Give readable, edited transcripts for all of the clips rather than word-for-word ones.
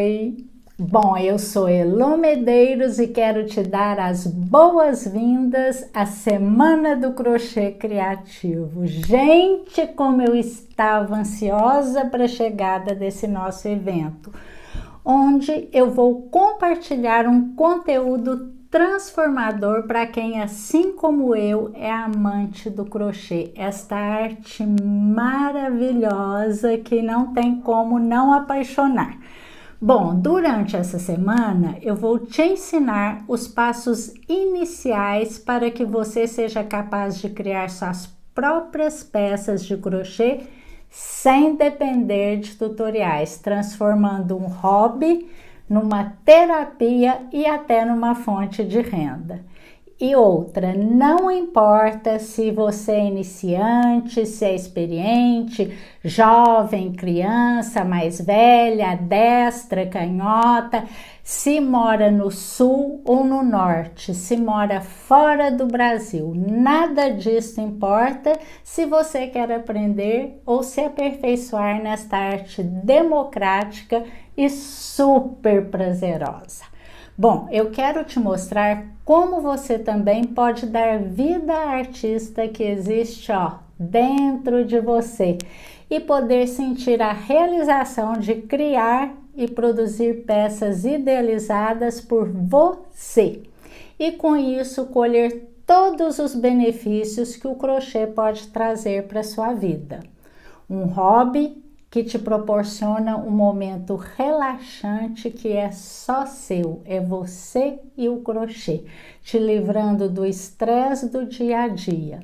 Oi! Bom, eu sou Elô Medeiros e quero te dar as boas-vindas à Semana do Crochê Criativo. Gente, como eu estava ansiosa para a chegada desse nosso evento, onde eu vou compartilhar um conteúdo transformador para quem, assim como eu, é amante do crochê. Esta arte maravilhosa que não tem como não apaixonar. Bom, durante essa semana eu vou te ensinar os passos iniciais para que você seja capaz de criar suas próprias peças de crochê sem depender de tutoriais, transformando um hobby numa terapia e até numa fonte de renda. E outra, não importa se você é iniciante, se é experiente, jovem, criança, mais velha, destra, canhota, se mora no sul ou no norte, se mora fora do Brasil, nada disso importa se você quer aprender ou se aperfeiçoar nesta arte democrática e super prazerosa. Bom, eu quero te mostrar como você também pode dar vida à artista que existe, dentro de você e poder sentir a realização de criar e produzir peças idealizadas por você. E com isso colher todos os benefícios que o crochê pode trazer para a sua vida. Um hobby que te proporciona um momento relaxante que é só seu, é você e o crochê, te livrando do estresse do dia a dia.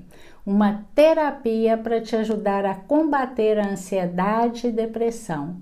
Uma terapia para te ajudar a combater a ansiedade e depressão.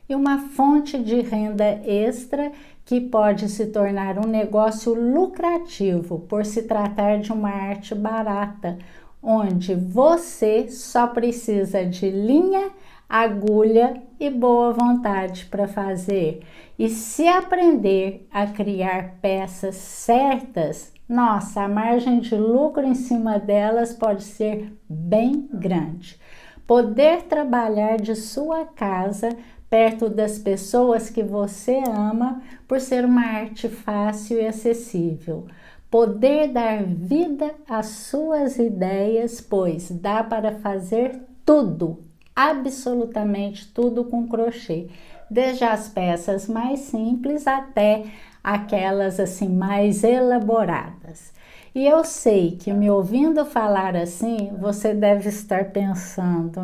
E uma fonte de renda extra que pode se tornar um negócio lucrativo por se tratar de uma arte barata, onde você só precisa de linha, agulha e boa vontade para fazer. E se aprender a criar peças certas, nossa, a margem de lucro em cima delas pode ser bem grande. Poder trabalhar de sua casa, perto das pessoas que você ama, por ser uma arte fácil e acessível. Poder dar vida às suas ideias, pois dá para fazer tudo, absolutamente tudo com crochê, desde as peças mais simples até aquelas assim mais elaboradas. E eu sei que me ouvindo falar assim, você deve estar pensando,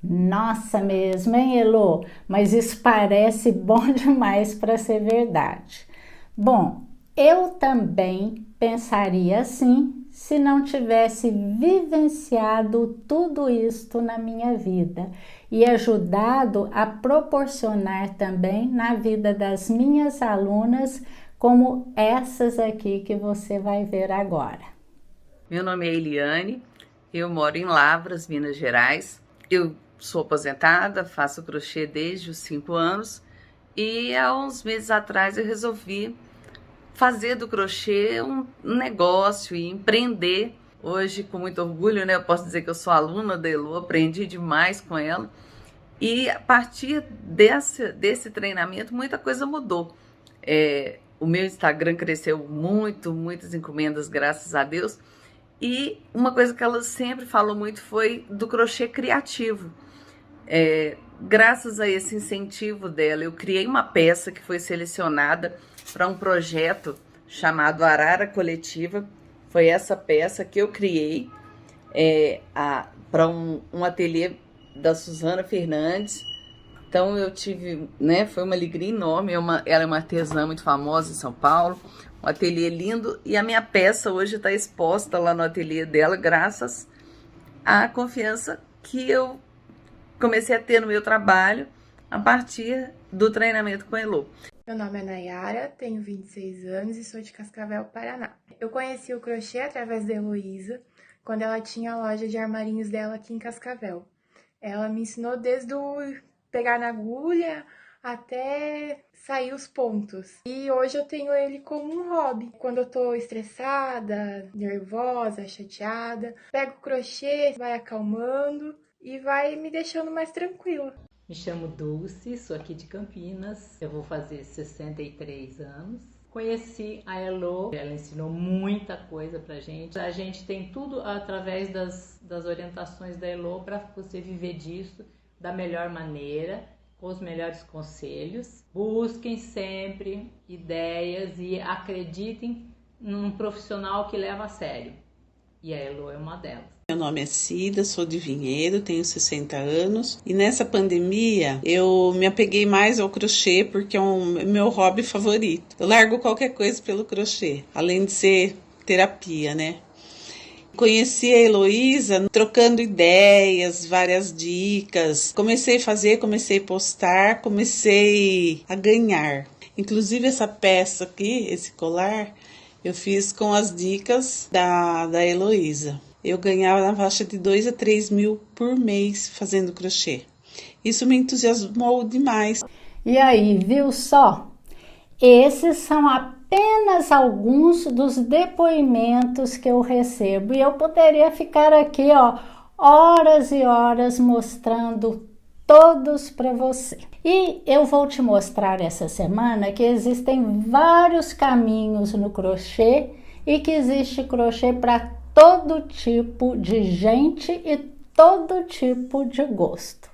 nossa mesmo, hein, Elô? Mas isso parece bom demais para ser verdade. Bom, eu também pensaria assim se não tivesse vivenciado tudo isto na minha vida e ajudado a proporcionar também na vida das minhas alunas, como essas aqui que você vai ver agora. Meu nome é Eliane, eu moro em Lavras, Minas Gerais. Eu sou aposentada, faço crochê desde os 5 anos e há uns meses atrás eu resolvi fazer do crochê um negócio e empreender. Hoje, com muito orgulho, né, eu posso dizer que eu sou aluna da Elô, aprendi demais com ela. E a partir desse treinamento, muita coisa mudou. O meu Instagram cresceu muito, muitas encomendas, graças a Deus. E uma coisa que ela sempre falou muito foi do crochê criativo. Graças a esse incentivo dela, eu criei uma peça que foi selecionada para um projeto chamado Arara Coletiva. Foi essa peça que eu criei para um ateliê da Suzana Fernandes. Então eu tive, né, foi uma alegria enorme. Ela é uma artesã muito famosa em São Paulo, um ateliê lindo, e a minha peça hoje está exposta lá no ateliê dela, graças à confiança que eu comecei a ter no meu trabalho a partir do treinamento com a Elô. Meu nome é Nayara, tenho 26 anos e sou de Cascavel, Paraná. Eu conheci o crochê através da Heloísa, quando ela tinha a loja de armarinhos dela aqui em Cascavel. Ela me ensinou desde o pegar na agulha até sair os pontos. E hoje eu tenho ele como um hobby. Quando eu tô estressada, nervosa, chateada, pego o crochê, vai acalmando e vai me deixando mais tranquila. Me chamo Dulce, sou aqui de Campinas, eu vou fazer 63 anos. Conheci a Elo, ela ensinou muita coisa pra gente. A gente tem tudo através das orientações da Elo para você viver disso da melhor maneira, com os melhores conselhos. Busquem sempre ideias e acreditem num profissional que leva a sério. E a Elo é uma delas. Meu nome é Cida, sou de Vinhedo, tenho 60 anos e nessa pandemia eu me apeguei mais ao crochê porque é meu hobby favorito. Eu largo qualquer coisa pelo crochê, além de ser terapia, né? Conheci a Heloísa trocando ideias, várias dicas. Comecei a fazer, comecei a postar, comecei a ganhar. Inclusive essa peça aqui, esse colar, eu fiz com as dicas da Heloísa. Eu ganhava na faixa de 2 a 3 mil por mês fazendo crochê. Isso me entusiasmou demais. E aí, viu só? Esses são apenas alguns dos depoimentos que eu recebo. E eu poderia ficar aqui, ó, horas e horas mostrando todos para você. E eu vou te mostrar essa semana que existem vários caminhos no crochê e que existe crochê para todo tipo de gente e todo tipo de gosto.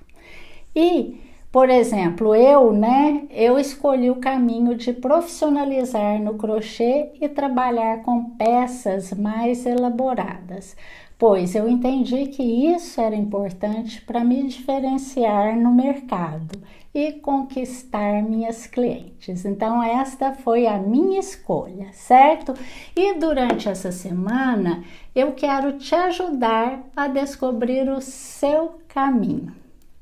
E, por exemplo, eu escolhi o caminho de profissionalizar no crochê e trabalhar com peças mais elaboradas, pois eu entendi que isso era importante para me diferenciar no mercado e conquistar minhas clientes. Então esta foi a minha escolha, certo? E durante essa semana eu quero te ajudar a descobrir o seu caminho.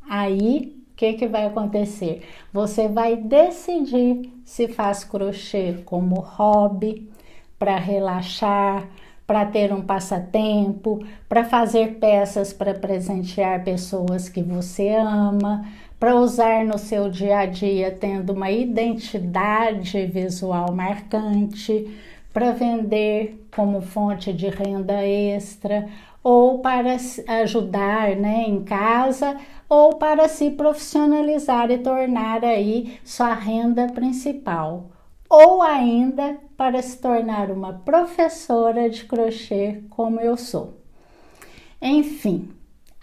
Aí, o que vai acontecer? Você vai decidir se faz crochê como hobby, para relaxar, para ter um passatempo, para fazer peças para presentear pessoas que você ama, para usar no seu dia a dia tendo uma identidade visual marcante, para vender como fonte de renda extra, ou para ajudar, em casa, ou para se profissionalizar e tornar aí sua renda principal, ou ainda para se tornar uma professora de crochê como eu sou. Enfim,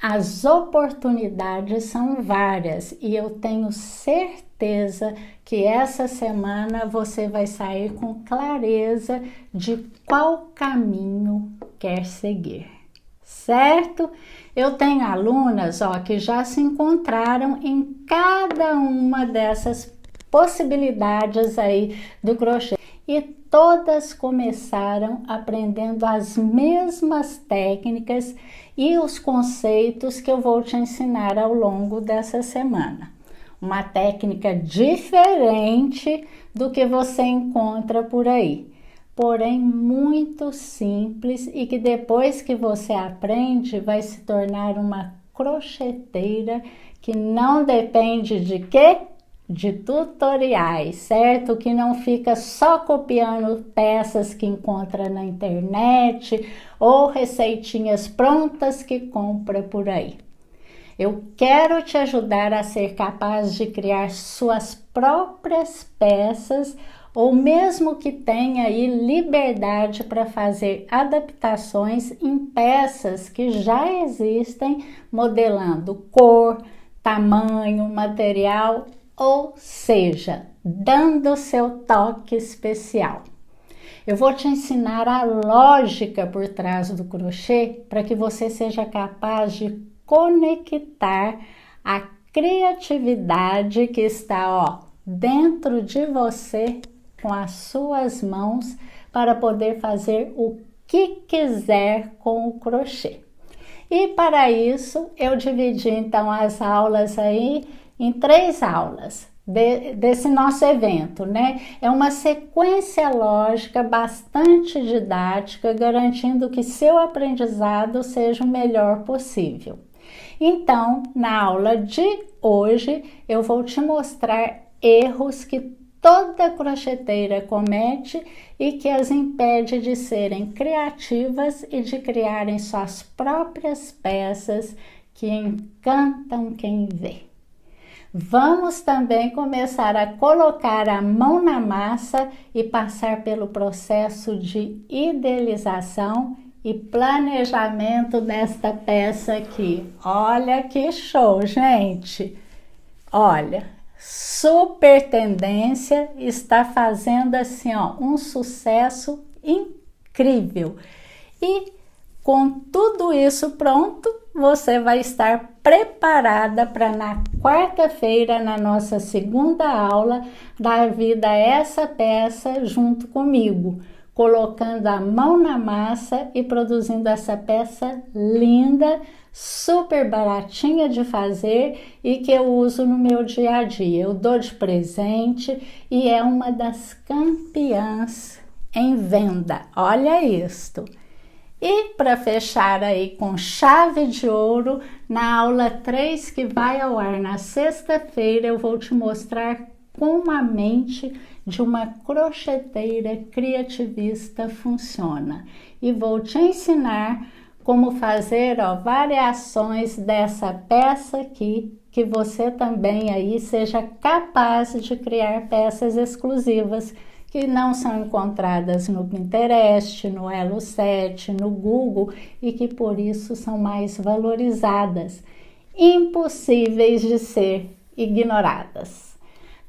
as oportunidades são várias e eu tenho certeza que essa semana você vai sair com clareza de qual caminho quer seguir, certo? Eu tenho alunas, que já se encontraram em cada uma dessas possibilidades aí do crochê e todas começaram aprendendo as mesmas técnicas e os conceitos que eu vou te ensinar ao longo dessa semana. Uma técnica diferente do que você encontra por aí, porém muito simples e que depois que você aprende vai se tornar uma crocheteira que não depende de quê? De tutoriais, certo? Que não fica só copiando peças que encontra na internet ou receitinhas prontas que compra por aí. Eu quero te ajudar a ser capaz de criar suas próprias peças ou mesmo que tenha aí liberdade para fazer adaptações em peças que já existem, modelando cor, tamanho, material, ou seja, dando seu toque especial. Eu vou te ensinar a lógica por trás do crochê para que você seja capaz de conectar a criatividade que está dentro de você com as suas mãos para poder fazer o que quiser com o crochê. E para isso eu dividi então as aulas aí em 3 aulas desse nosso evento, É uma sequência lógica bastante didática, garantindo que seu aprendizado seja o melhor possível. Então, na aula de hoje, eu vou te mostrar erros que toda crocheteira comete e que as impede de serem criativas e de criarem suas próprias peças que encantam quem vê. Vamos também começar a colocar a mão na massa e passar pelo processo de idealização e planejamento desta peça aqui. Olha que show, gente! Olha, super tendência, está fazendo assim, ó, um sucesso incrível. E com tudo isso pronto, você vai estar preparada para na quarta-feira, na nossa segunda aula, dar vida a essa peça junto comigo, colocando a mão na massa e produzindo essa peça linda, super baratinha de fazer e que eu uso no meu dia a dia. Eu dou de presente e é uma das campeãs em venda. Olha isto! E para fechar aí com chave de ouro, na aula 3 que vai ao ar na sexta-feira, eu vou te mostrar como a mente de uma crocheteira criativista funciona. E vou te ensinar como fazer, ó, variações dessa peça aqui, que você também aí seja capaz de criar peças exclusivas que não são encontradas no Pinterest, no Elo7, no Google e que por isso são mais valorizadas, impossíveis de ser ignoradas.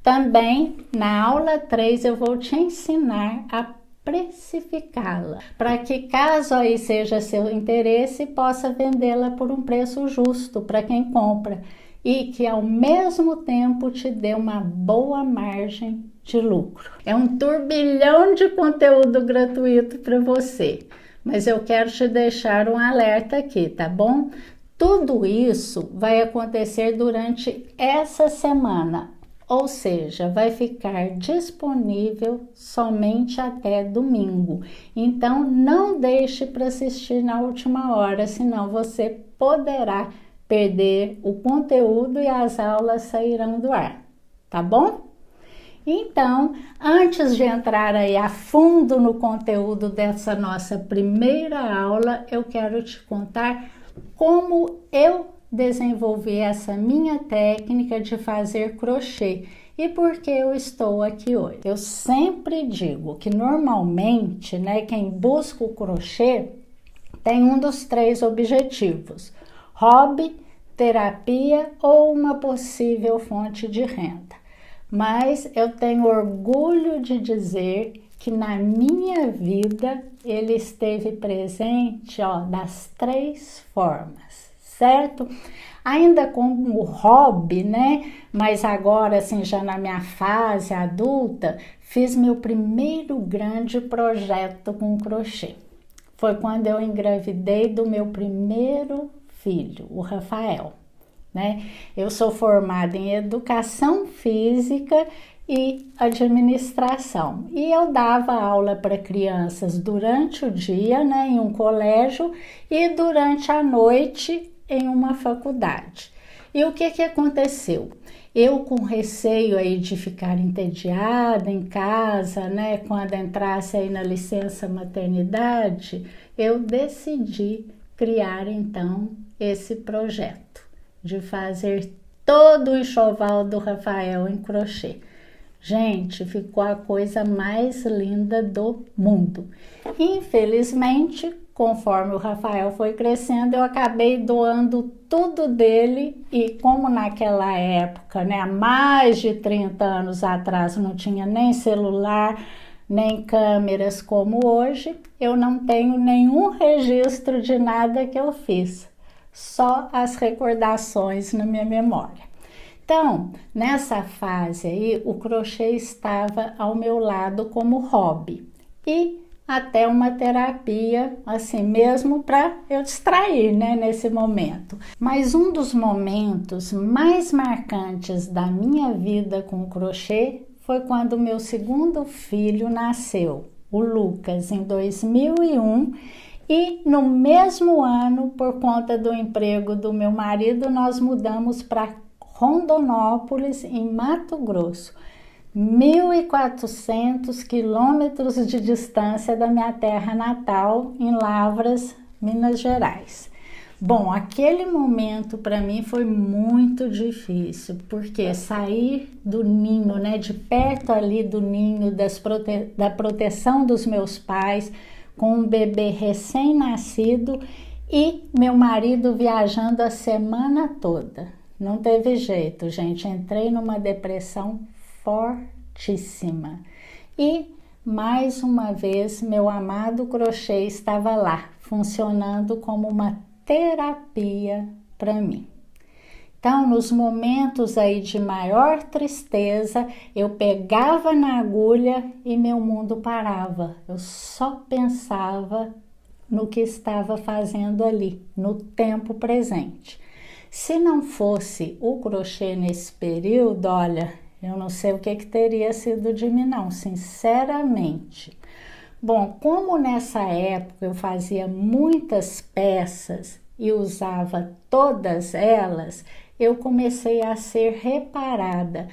Também na aula 3 eu vou te ensinar a precificá-la, para que caso aí seja seu interesse, possa vendê-la por um preço justo para quem compra e que ao mesmo tempo te dê uma boa margem de lucro. É um turbilhão de conteúdo gratuito para você, mas eu quero te deixar um alerta aqui, tá bom? Tudo isso vai acontecer durante essa semana, ou seja, vai ficar disponível somente até domingo. Então, não deixe para assistir na última hora, senão você poderá perder o conteúdo e as aulas sairão do ar, tá bom? Então, antes de entrar aí a fundo no conteúdo dessa nossa primeira aula, eu quero te contar como eu desenvolvi essa minha técnica de fazer crochê e por que eu estou aqui hoje. Eu sempre digo que normalmente, né, quem busca o crochê tem um dos 3 objetivos: hobby, terapia ou uma possível fonte de renda. Mas eu tenho orgulho de dizer que na minha vida ele esteve presente, ó, das 3 formas, certo? Ainda como hobby, né? Mas agora, assim, já na minha fase adulta, fiz meu primeiro grande projeto com crochê. Foi quando eu engravidei do meu primeiro filho, o Rafael, né? Eu sou formada em educação física e administração e eu dava aula para crianças durante o dia, né, em um colégio e durante a noite em uma faculdade. E o que aconteceu? Eu com receio aí de ficar entediada em casa, né, quando entrasse aí na licença maternidade, eu decidi criar então esse projeto de fazer todo o enxoval do Rafael em crochê. Gente, ficou a coisa mais linda do mundo. Infelizmente, conforme o Rafael foi crescendo, eu acabei doando tudo dele e como naquela época, né, há mais de 30 anos atrás, não tinha nem celular, nem câmeras como hoje, eu não tenho nenhum registro de nada que eu fiz, só as recordações na minha memória. Então, nessa fase aí, o crochê estava ao meu lado como hobby e até uma terapia, assim mesmo, para eu distrair, né, nesse momento. Mas um dos momentos mais marcantes da minha vida com o crochê foi quando meu segundo filho nasceu, o Lucas, em 2001, e no mesmo ano, por conta do emprego do meu marido, nós mudamos para Rondonópolis, em Mato Grosso, 1.400 quilômetros de distância da minha terra natal, em Lavras, Minas Gerais. Bom, aquele momento para mim foi muito difícil, porque sair do ninho, né, de perto ali do ninho da proteção dos meus pais, com um bebê recém-nascido e meu marido viajando a semana toda. Não teve jeito, gente, entrei numa depressão fortíssima. E, mais uma vez, meu amado crochê estava lá, funcionando como uma terapia para mim. Então, nos momentos aí de maior tristeza, eu pegava na agulha e meu mundo parava. Eu só pensava no que estava fazendo ali, no tempo presente. Se não fosse o crochê nesse período, olha, eu não sei o que teria sido de mim não, sinceramente. Bom, como nessa época eu fazia muitas peças e usava todas elas, eu comecei a ser reparada,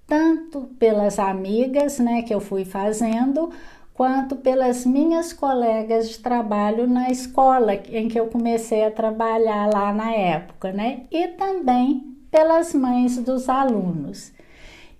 tanto pelas amigas, né, que eu fui fazendo, quanto pelas minhas colegas de trabalho na escola em que eu comecei a trabalhar lá na época, né, e também pelas mães dos alunos.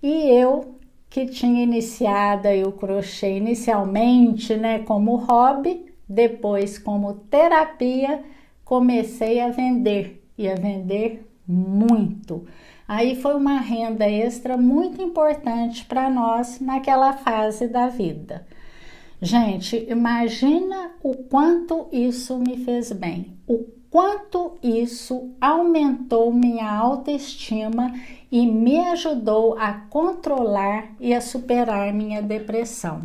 E eu, que tinha iniciado o crochê inicialmente, né, como hobby, depois como terapia, comecei a vender, e a vender muito. Aí foi uma renda extra muito importante para nós naquela fase da vida. Gente, imagina o quanto isso me fez bem, o quanto isso aumentou minha autoestima e me ajudou a controlar e a superar minha depressão.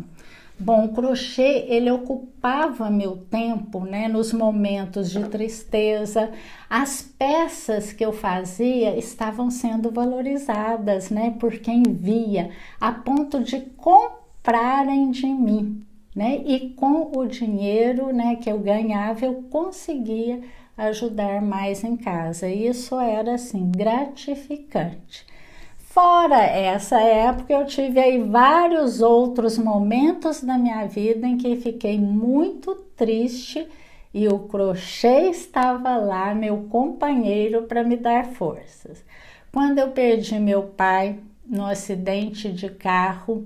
Bom, o crochê, ele ocupava meu tempo, né, nos momentos de tristeza. As peças que eu fazia estavam sendo valorizadas, né, por quem via, a ponto de comprarem de mim, né, e com o dinheiro, né, que eu ganhava, eu conseguia ajudar mais em casa. Isso era, assim, gratificante. Fora essa época, eu tive aí vários outros momentos da minha vida em que fiquei muito triste e o crochê estava lá, meu companheiro, para me dar forças. Quando eu perdi meu pai no acidente de carro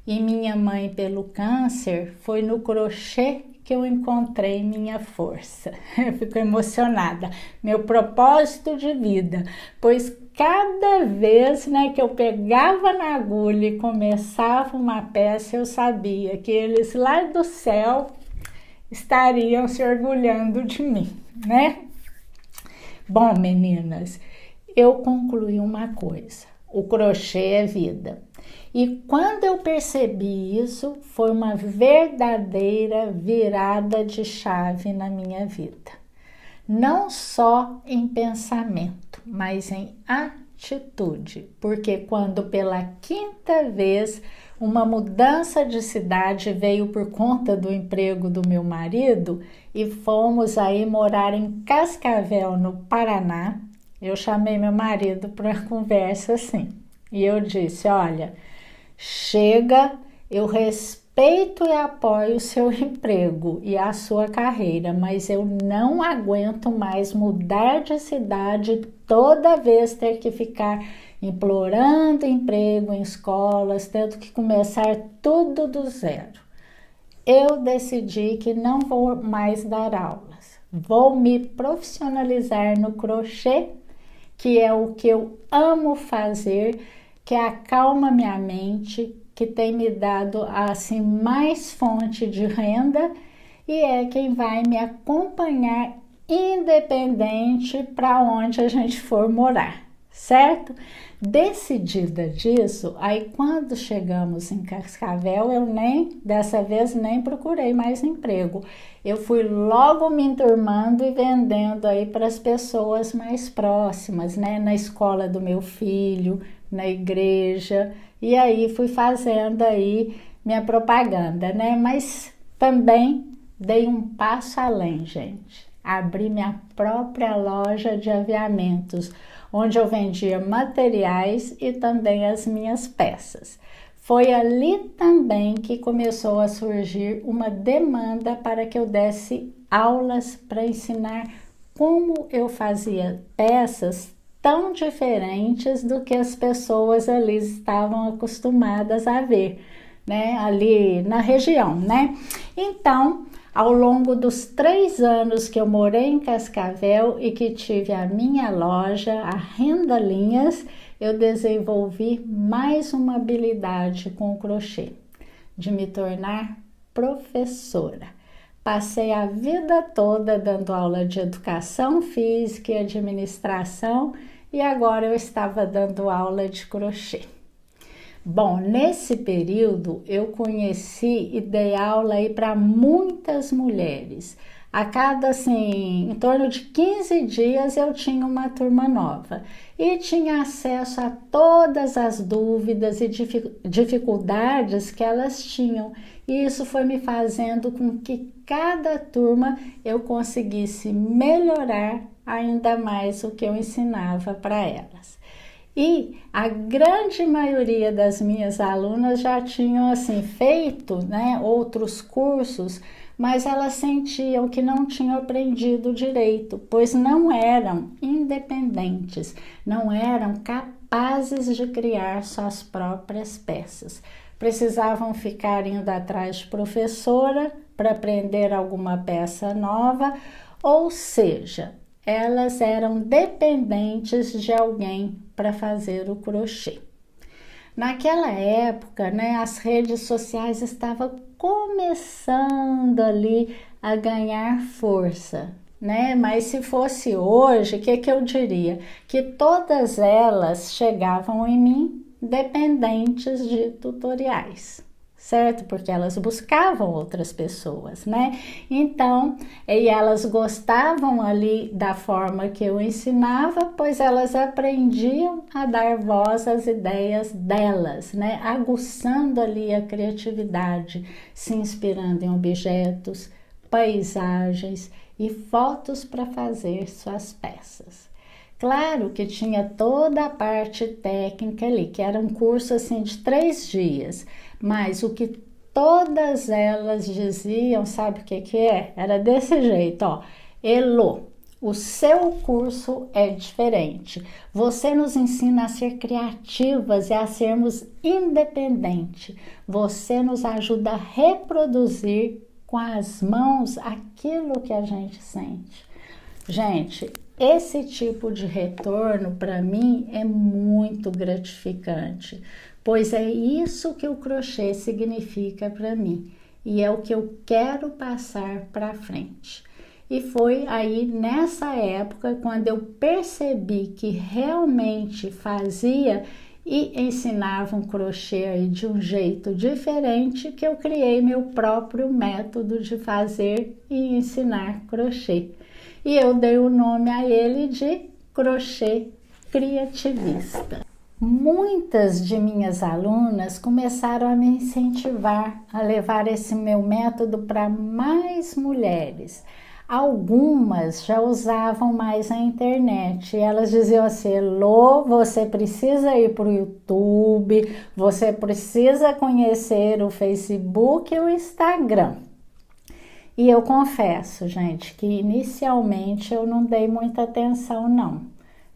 e minha mãe pelo câncer, foi no crochê que eu encontrei minha força. Eu fico emocionada, meu propósito de vida, pois cada vez, né, que eu pegava na agulha e começava uma peça, eu sabia que eles lá do céu estariam se orgulhando de mim, né? Bom, meninas, eu concluí uma coisa: o crochê é vida. E quando eu percebi isso, foi uma verdadeira virada de chave na minha vida. Não só em pensamento, mas em atitude. Porque quando pela quinta vez uma mudança de cidade veio por conta do emprego do meu marido e fomos aí morar em Cascavel, no Paraná, eu chamei meu marido para conversa assim. E eu disse: olha, chega, eu respeito e apoio o seu emprego e a sua carreira, mas eu não aguento mais mudar de cidade, toda vez ter que ficar implorando emprego em escolas, tendo que começar tudo do zero. Eu decidi que não vou mais dar aulas, vou me profissionalizar no crochê, que é o que eu amo fazer, que acalma minha mente, que tem me dado assim mais fonte de renda e é quem vai me acompanhar independente para onde a gente for morar, certo? Decidida disso, aí quando chegamos em Cascavel, eu dessa vez nem procurei mais emprego. Eu fui logo me enturmando e vendendo aí para as pessoas mais próximas, né? Na escola do meu filho, na igreja, e aí fui fazendo aí minha propaganda, né? Mas também dei um passo além, gente. Abri minha própria loja de aviamentos, onde eu vendia materiais e também as minhas peças. Foi ali também que começou a surgir uma demanda para que eu desse aulas para ensinar como eu fazia peças tão diferentes do que as pessoas ali estavam acostumadas a ver, né? Ali na região, né? Então, ao longo dos 3 anos que eu morei em Cascavel e que tive a minha loja, a Renda Linhas, eu desenvolvi mais uma habilidade com o crochê, de me tornar professora. Passei a vida toda dando aula de educação física e administração e agora eu estava dando aula de crochê. Bom, nesse período eu conheci e dei aula aí para muitas mulheres. A cada, assim, em torno de 15 dias eu tinha uma turma nova e tinha acesso a todas as dúvidas e dificuldades que elas tinham. E isso foi me fazendo com que cada turma eu conseguisse melhorar ainda mais o que eu ensinava para elas. E a grande maioria das minhas alunas já tinham assim feito, né, outros cursos, mas elas sentiam que não tinham aprendido direito, pois não eram independentes, não eram capazes de criar suas próprias peças. Precisavam ficar indo atrás de professora para aprender alguma peça nova, ou seja, elas eram dependentes de alguém para fazer o crochê. Naquela época, né, as redes sociais estavam começando ali a ganhar força, né? Mas se fosse hoje, o que eu diria? Que todas elas chegavam em mim dependentes de tutoriais, certo? Porque elas buscavam outras pessoas, né? Então, e elas gostavam ali da forma que eu ensinava, pois elas aprendiam a dar voz às ideias delas, né? Aguçando ali a criatividade, se inspirando em objetos, paisagens e fotos para fazer suas peças. Claro que tinha toda a parte técnica ali, que era um curso assim de 3 dias, mas o que todas elas diziam, sabe o que é? Era desse jeito, ó. Elô, o seu curso é diferente. Você nos ensina a ser criativas e a sermos independentes. Você nos ajuda a reproduzir com as mãos aquilo que a gente sente. Gente, esse tipo de retorno para mim é muito gratificante, pois é isso que o crochê significa para mim e é o que eu quero passar para frente. E foi aí nessa época quando eu percebi que realmente fazia e ensinava um crochê aí de um jeito diferente que eu criei meu próprio método de fazer e ensinar crochê. E eu dei o nome a ele de crochê criativista. Muitas de minhas alunas começaram a me incentivar a levar esse meu método para mais mulheres. Algumas já usavam mais a internet e elas diziam assim: Elô, você precisa ir para o YouTube, você precisa conhecer o Facebook e o Instagram. E eu confesso, gente, que inicialmente eu não dei muita atenção, não.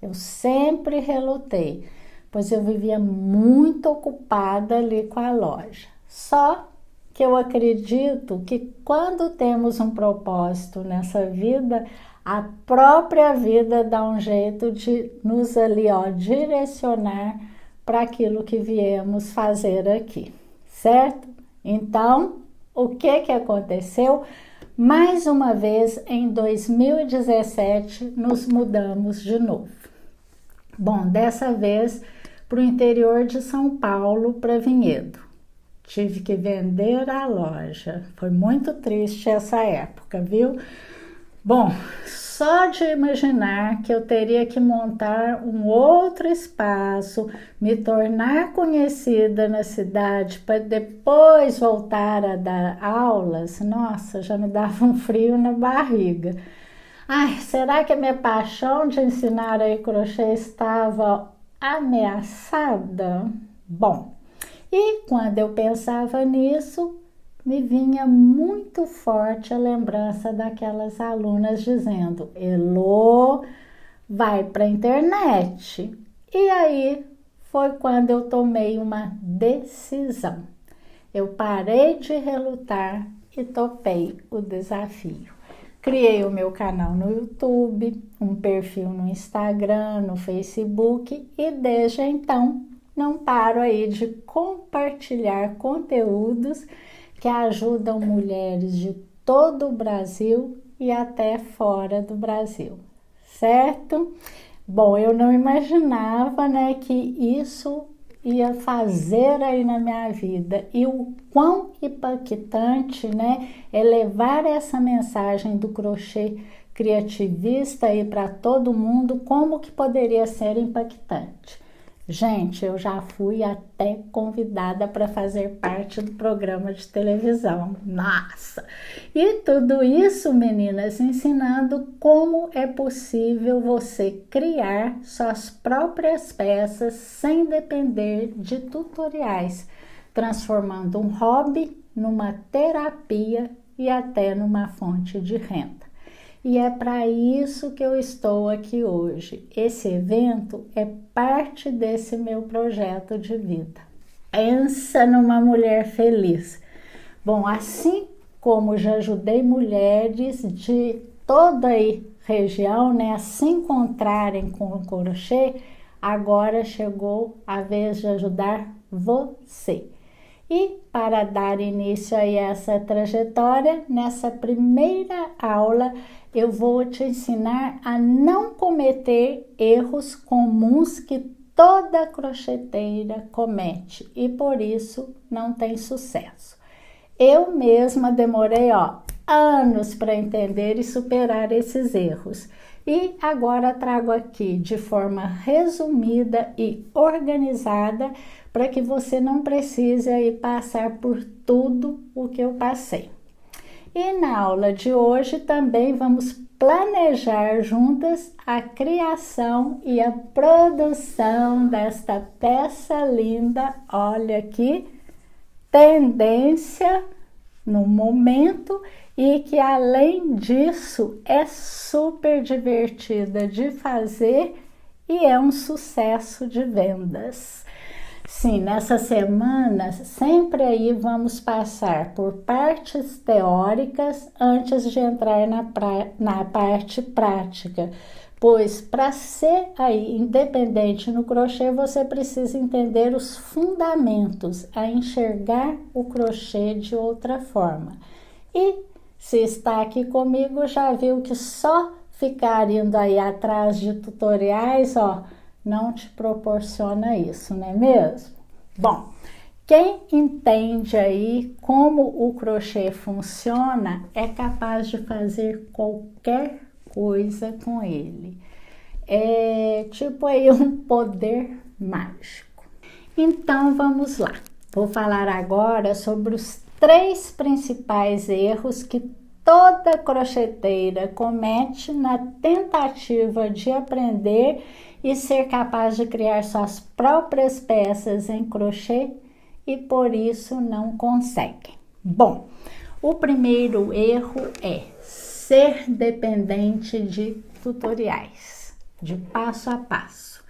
Eu sempre relutei, pois eu vivia muito ocupada ali com a loja. Só que eu acredito que quando temos um propósito nessa vida, a própria vida dá um jeito de nos ali, ó, direcionar para aquilo que viemos fazer aqui, certo? Então, o que aconteceu? Mais uma vez, em 2017, nos mudamos de novo. Bom, dessa vez para o interior de São Paulo, para Vinhedo. Tive que vender a loja. Foi muito triste essa época, viu? Bom, só de imaginar que eu teria que montar um outro espaço, me tornar conhecida na cidade para depois voltar a dar aulas, nossa, já me dava um frio na barriga. Ai, será que a minha paixão de ensinar aí crochê estava ameaçada? Bom, e quando eu pensava nisso, me vinha muito forte a lembrança daquelas alunas dizendo: Elô, vai para a internet. E aí foi quando eu tomei uma decisão. Eu parei de relutar e topei o desafio. Criei o meu canal no YouTube, um perfil no Instagram, no Facebook e desde então não paro aí de compartilhar conteúdos que ajudam mulheres de todo o Brasil e até fora do Brasil, certo? Bom, eu não imaginava, né, que isso ia fazer aí na minha vida e o quão impactante, né, é levar essa mensagem do crochê criativista aí para todo mundo, como que poderia ser impactante. Gente, eu já fui até convidada para fazer parte do programa de televisão. Nossa! E tudo isso, meninas, ensinando como é possível você criar suas próprias peças sem depender de tutoriais, transformando um hobby numa terapia e até numa fonte de renda. E é para isso que eu estou aqui hoje. Esse evento é parte desse meu projeto de vida. Pensa numa mulher feliz. Bom, assim como já ajudei mulheres de toda a região, né, a se encontrarem com o crochê, agora chegou a vez de ajudar você. E para dar início a essa trajetória, nessa primeira aula eu vou te ensinar a não cometer erros comuns que toda crocheteira comete e por isso não tem sucesso. Eu mesma demorei anos para entender e superar esses erros. E agora trago aqui de forma resumida e organizada para que você não precise aí passar por tudo o que eu passei. E na aula de hoje também vamos planejar juntas a criação e a produção desta peça linda. Olha aqui, tendência no momento e que além disso é super divertida de fazer e é um sucesso de vendas. Sim, nessa semana sempre aí vamos passar por partes teóricas antes de entrar na parte prática, pois para ser aí independente no crochê você precisa entender os fundamentos, a enxergar o crochê de outra forma. E se está aqui comigo já viu que só ficar indo aí atrás de tutoriais, não te proporciona isso, não é mesmo? Bom, quem entende aí como o crochê funciona é capaz de fazer qualquer coisa com ele. É tipo aí um poder mágico. Então vamos lá. Vou falar agora sobre os 3 principais erros que toda crocheteira comete na tentativa de aprender e ser capaz de criar suas próprias peças em crochê e por isso não conseguem. Bom, o primeiro erro é ser dependente de tutoriais, de passo a passo.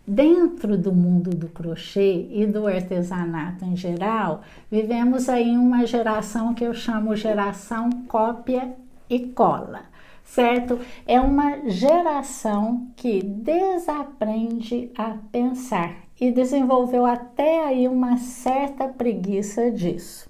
Dentro do mundo do crochê e do artesanato em geral, vivemos aí uma geração que eu chamo geração cópia e cola, certo? É uma geração que desaprende a pensar e desenvolveu até aí uma certa preguiça disso.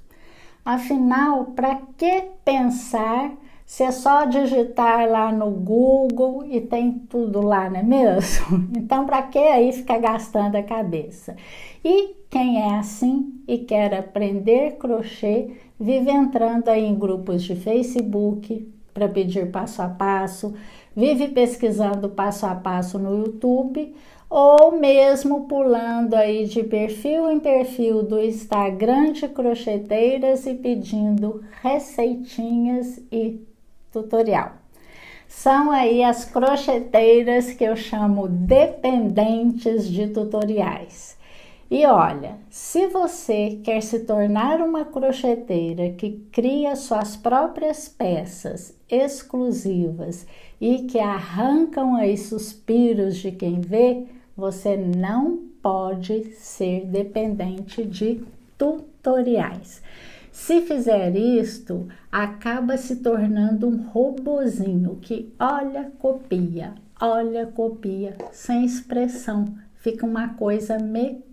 Afinal, para que pensar se é só digitar lá no Google e tem tudo lá, não é mesmo? Então, para que aí ficar gastando a cabeça? E quem é assim e quer aprender crochê, vive entrando aí em grupos de Facebook para pedir passo a passo, vive pesquisando passo a passo no YouTube, ou mesmo pulando aí de perfil em perfil do Instagram de crocheteiras e pedindo receitinhas e tutorial. São aí as crocheteiras que eu chamo dependentes de tutoriais. E olha, se você quer se tornar uma crocheteira que cria suas próprias peças exclusivas e que arrancam aí suspiros de quem vê, você não pode ser dependente de tutoriais. Se fizer isto, acaba se tornando um robozinho que olha, copia, sem expressão. Fica uma coisa mecânica.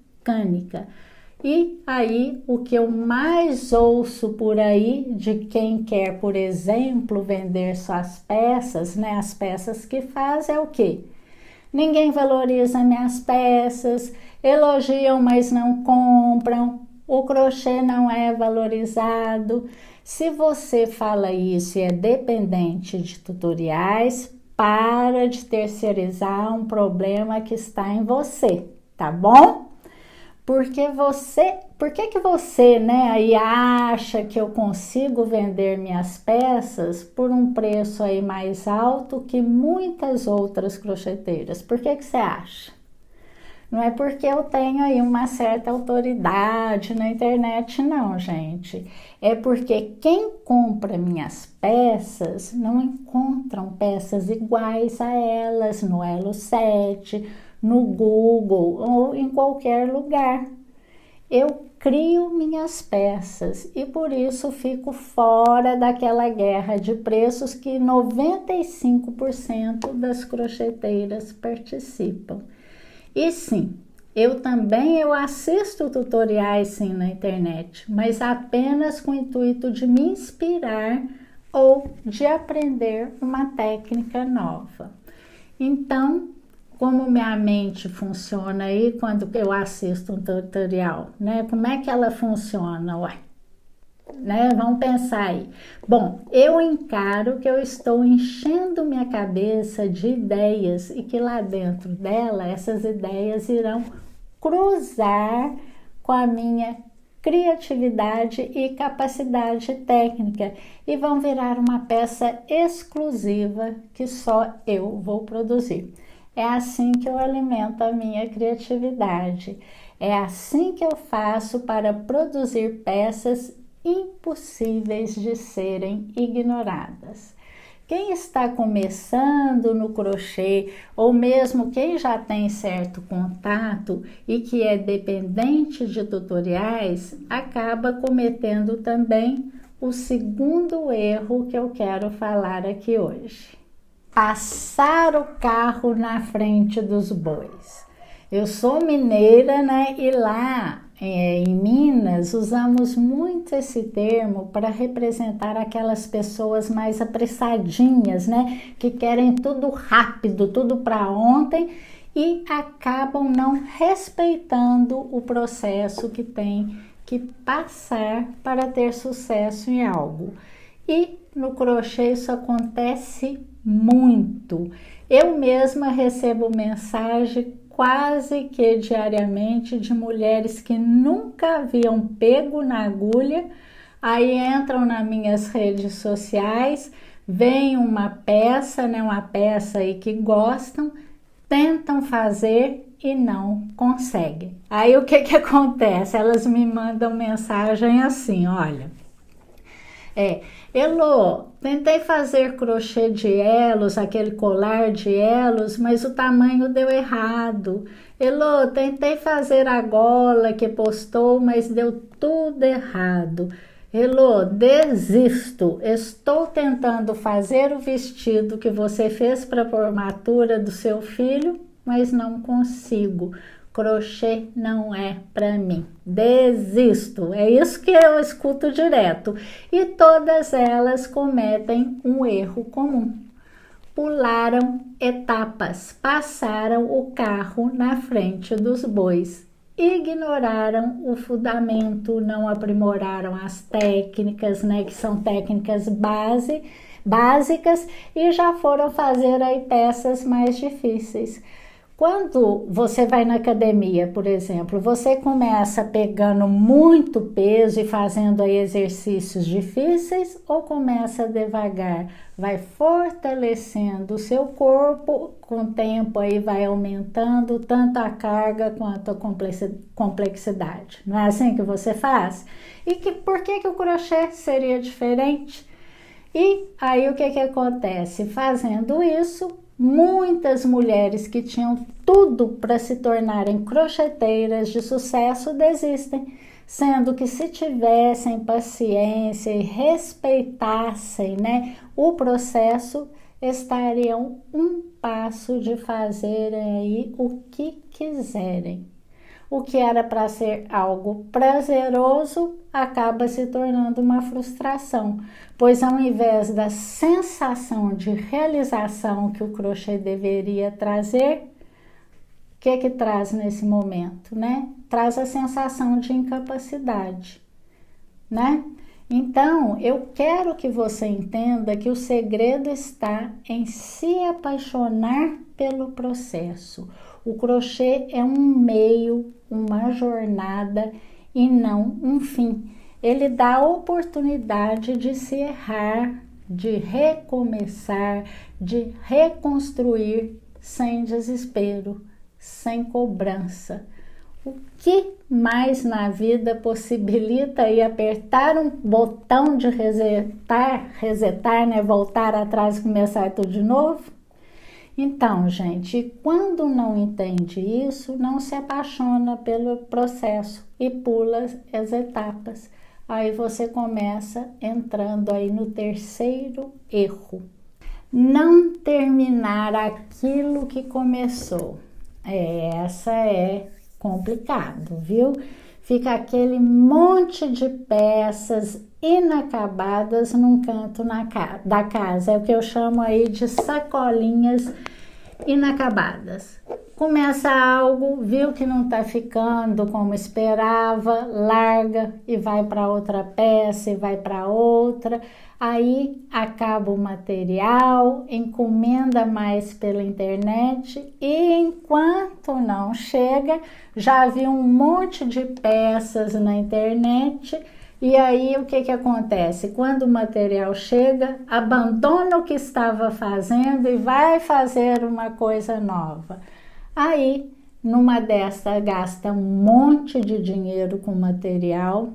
E aí, o que eu mais ouço por aí de quem quer, por exemplo, vender suas peças, né? As peças que faz é o quê? Ninguém valoriza minhas peças, elogiam, mas não compram. O crochê não é valorizado. Se você fala isso e é dependente de tutoriais, para de terceirizar um problema que está em você, tá bom? Por que você, né, aí acha que eu consigo vender minhas peças por um preço aí mais alto que muitas outras crocheteiras? Por que você acha? Não é porque eu tenho aí uma certa autoridade na internet, não, gente. É porque quem compra minhas peças não encontram peças iguais a elas no Elo 7, no Google ou em qualquer lugar. Eu crio minhas peças e por isso fico fora daquela guerra de preços que 95% das crocheteiras participam. E sim, eu assisto tutoriais sim na internet, mas apenas com o intuito de me inspirar ou de aprender uma técnica nova. Então, como minha mente funciona aí quando eu assisto um tutorial, né? Como é que ela funciona? Ué, né? Vamos pensar aí. Bom, eu encaro que eu estou enchendo minha cabeça de ideias e que lá dentro dela essas ideias irão cruzar com a minha criatividade e capacidade técnica e vão virar uma peça exclusiva que só eu vou produzir. É assim que eu alimento a minha criatividade. É assim que eu faço para produzir peças impossíveis de serem ignoradas. Quem está começando no crochê, ou mesmo quem já tem certo contato e que é dependente de tutoriais, acaba cometendo também o segundo erro que eu quero falar aqui hoje. Passar o carro na frente dos bois. Eu sou mineira, né? E lá em Minas usamos muito esse termo para representar aquelas pessoas mais apressadinhas, né? Que querem tudo rápido, tudo para ontem e acabam não respeitando o processo que tem que passar para ter sucesso em algo. E no crochê isso acontece muito. Eu mesma recebo mensagem quase que diariamente de mulheres que nunca haviam pego na agulha, aí entram nas minhas redes sociais, veem uma peça, né, uma peça aí que gostam, tentam fazer e não conseguem. Aí o que acontece? Elas me mandam mensagem assim, olha, Elô, tentei fazer crochê de elos, aquele colar de elos, mas o tamanho deu errado. Elô, tentei fazer a gola que postou, mas deu tudo errado. Elô, desisto. Estou tentando fazer o vestido que você fez para a formatura do seu filho, mas não consigo. Crochê não é para mim, desisto, é isso que eu escuto direto. E todas elas cometem um erro comum. Pularam etapas, passaram o carro na frente dos bois, ignoraram o fundamento, não aprimoraram as técnicas, né, que são técnicas básicas e já foram fazer aí peças mais difíceis. Quando você vai na academia, por exemplo, você começa pegando muito peso e fazendo aí exercícios difíceis ou começa devagar? Vai fortalecendo o seu corpo, com o tempo aí vai aumentando tanto a carga quanto a complexidade. Não é assim que você faz? E por que o crochê seria diferente? E aí o que acontece? Fazendo isso, muitas mulheres que tinham tudo para se tornarem crocheteiras de sucesso desistem, sendo que se tivessem paciência e respeitassem, né, o processo, estariam um passo de fazerem aí o que quiserem. O que era para ser algo prazeroso acaba se tornando uma frustração, pois ao invés da sensação de realização que o crochê deveria trazer, o que traz nesse momento, né? Traz a sensação de incapacidade, né? Então, eu quero que você entenda que o segredo está em se apaixonar pelo processo. O crochê é um meio, uma jornada e não um fim. Ele dá a oportunidade de se errar, de recomeçar, de reconstruir sem desespero, sem cobrança. O que mais na vida possibilita aí apertar um botão de resetar, né? Voltar atrás e começar tudo de novo? Então, gente, quando não entende isso, não se apaixona pelo processo e pula as etapas. Aí você começa entrando aí no terceiro erro. Não terminar aquilo que começou. Essa é complicado, viu? Fica aquele monte de peças inacabadas num canto da casa. É o que eu chamo aí de sacolinhas inacabadas. Começa algo, viu que não tá ficando como esperava, larga e vai para outra peça e vai para outra. Aí acaba o material, encomenda mais pela internet e enquanto não chega, já viu um monte de peças na internet. E aí o que acontece? Quando o material chega, abandona o que estava fazendo e vai fazer uma coisa nova. Aí, numa dessa, gasta um monte de dinheiro com material,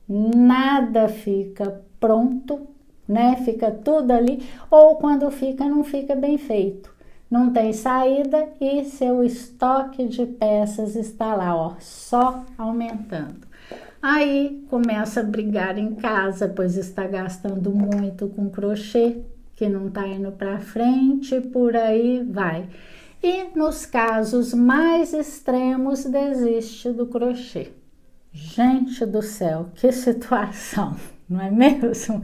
nada fica pronto, né? Fica tudo ali, ou quando fica, não fica bem feito. Não tem saída e seu estoque de peças está lá, ó, só aumentando. Aí começa a brigar em casa, pois está gastando muito com crochê, que não está indo para frente, por aí vai. E nos casos mais extremos, desiste do crochê. Gente do céu, que situação, não é mesmo?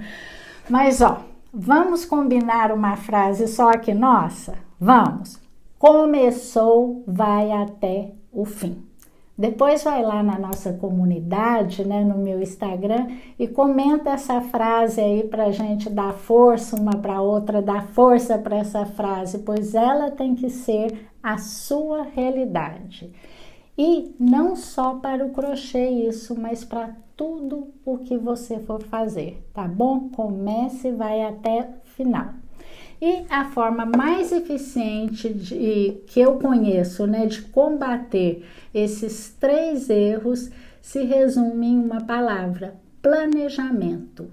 Mas ó, vamos combinar uma frase só que nossa? Vamos! Começou, vai até o fim. Depois vai lá na nossa comunidade, né, no meu Instagram, e comenta essa frase aí pra gente dar força uma para outra, dar força para essa frase, pois ela tem que ser a sua realidade. E não só para o crochê isso, mas para tudo o que você for fazer, tá bom? Comece e vai até o final. E a forma mais eficiente que eu conheço, né, de combater esses 3 erros se resume em uma palavra: planejamento.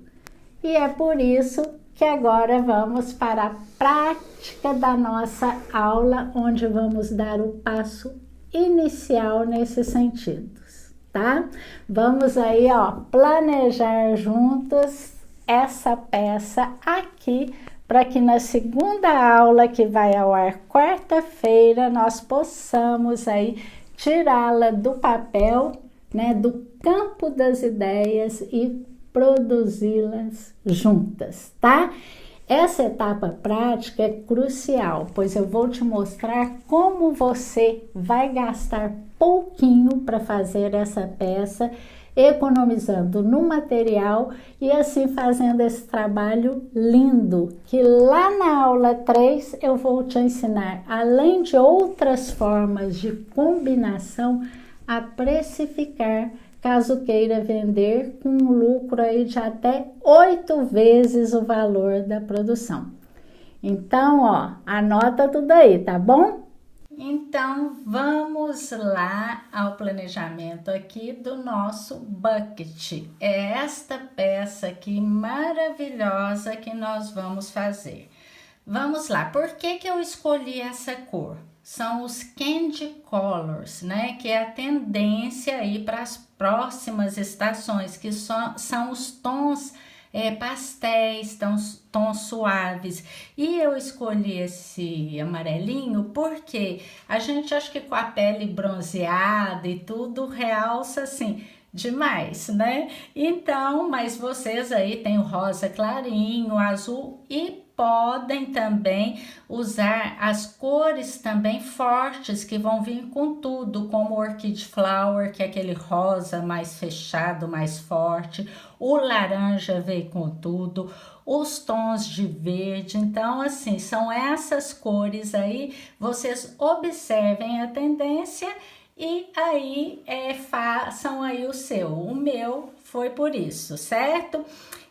E é por isso que agora vamos para a prática da nossa aula, onde vamos dar o passo inicial nesses sentidos, tá? Vamos aí, ó, planejar juntos essa peça aqui, para que na segunda aula, que vai ao ar quarta-feira, nós possamos aí tirá-la do papel, né, do campo das ideias e produzi-las juntas, tá? Essa etapa prática é crucial, pois eu vou te mostrar como você vai gastar pouquinho para fazer essa peça economizando no material e assim fazendo esse trabalho lindo, que lá na aula 3 eu vou te ensinar, além de outras formas de combinação, a precificar, caso queira vender com um lucro aí de até 8 vezes o valor da produção. Então, ó, anota tudo aí, tá bom? Então, vamos lá ao planejamento aqui do nosso bucket. É esta peça aqui maravilhosa que nós vamos fazer. Vamos lá, por que eu escolhi essa cor? São os candy colors, né? Que é a tendência aí para as próximas estações, que são os tons pastéis, tons suaves. E eu escolhi esse amarelinho porque a gente acha que com a pele bronzeada e tudo realça assim demais, né? Então, mas vocês aí tem o rosa clarinho, o azul e podem também usar as cores também fortes que vão vir com tudo, como o Orchid Flower, que é aquele rosa mais fechado, mais forte, o laranja veio com tudo, os tons de verde. Então, assim, são essas cores aí, vocês observem a tendência e aí façam aí o seu. O meu foi por isso, certo?